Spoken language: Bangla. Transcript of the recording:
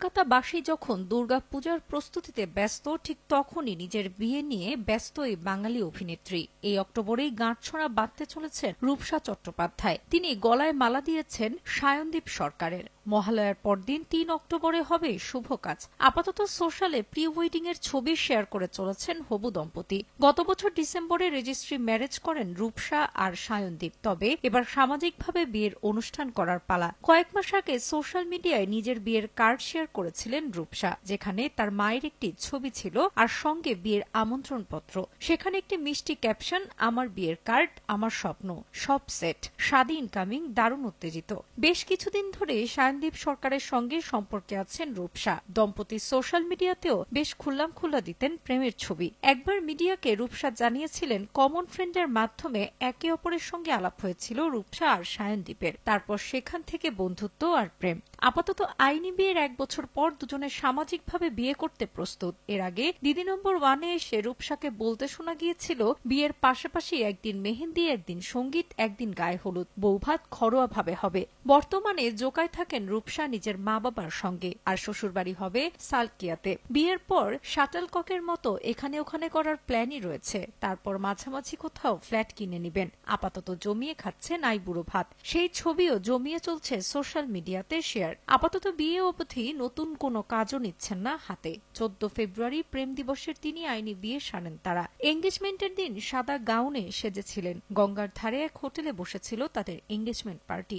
কলকাতাবাসী যখন দুর্গাপূজার প্রস্তুতিতে ব্যস্ত, ঠিক তখনই নিজের বিয়ে নিয়ে ব্যস্ত এই বাঙালি অভিনেত্রী। এই অক্টোবরেই গাঁটছড়া বাঁধতে চলেছেন রূপসা চট্টোপাধ্যায়। তিনি গলায় মালা দিয়েছেন সায়নদীপ সরকারের। মহালয়ার পরদিন ৩ অক্টোবরে হবে শুভ কাজ। আপাতত সোশ্যালে প্রি ওয়েডিং এর ছবি শেয়ার করে চলেছেন হবু দম্পতি। গত বছর ডিসেম্বরে রেজিস্ট্রি ম্যারেজ করেন রূপসা আর সায়নদীপ। তবে এবার সামাজিকভাবে বিয়ের অনুষ্ঠান করার পালা। কয়েক মাস আগে সোশ্যাল মিডিয়ায় নিজের বিয়ের কার্ড শেয়ার করেছিলেন রূপসা, যেখানে তার মায়ের একটি ছবি ছিল আর সঙ্গে বিয়ের আমন্ত্রণপত্র। সেখানে একটি মিষ্টি ক্যাপশন, আমার বিয়ের কার্ড, আমার স্বপ্ন, সব সেট। শাদী ইনকামিং, দারুণ উত্তেজিত। বেশ কিছুদিন ধরে সায়নদীপ সরকারের সঙ্গে সম্পর্কে আছেন রূপসা। দম্পতি সোশ্যাল মিডিয়াতেও বেশ খুল্লামখুল্লা দিতেন প্রেমের ছবি। একবার মিডিয়াকে রূপসা জানিয়েছিলেন কমন ফ্রেন্ডের মাধ্যমে একে অপরের সঙ্গে আলাপ হয়েছিল রূপসা আর সায়নদীপের। তারপর সেখান থেকে বন্ধুত্ব আর প্রেম। আপাতত আইনি বিয়ের 1 বছর পর দুজনে সামাজিকভাবে বিয়ে করতে প্রস্তুত। এর আগে দিদি নম্বর 1-এ এসে রূপসাকে বলতে শোনা গিয়েছিল, বিয়ের পাশাপাশি একদিন মেহেন্দি, একদিন সঙ্গীত, একদিন গায়ে হলুদ, বৌভাত ঘরোয়াভাবে হবে। বর্তমানে জোকায় থাকেন রূপসা নিজের মা বাবার সঙ্গে, আর শ্বশুরবাড়ি হবে সালকিয়াতে। বিয়ের পর শাটলককের মতো এখানে ওখানে করার প্ল্যানই রয়েছে। তারপর মাঝামাঝি কোথাও ফ্ল্যাট কিনে নেবেন। আপাতত জমিয়ে খাচ্ছেন আইবুড়ো ভাত। সেই ছবিও জমিয়ে চলছে সোশ্যাল মিডিয়াতে শেয়ার। আপাতত বিয়ে অবধি নতুন কোনো কাজও নিচ্ছেন না হাতে। 14 ফেব্রুয়ারি প্রেম দিবসের দিনই আইনি বিয়ে সারেন তারা। এঙ্গেজমেন্টের দিন সাদা গাউনে সেজেছিলেন। গঙ্গার ধারে এক হোটেলে বসেছিল তাদের এঙ্গেজমেন্ট পার্টি।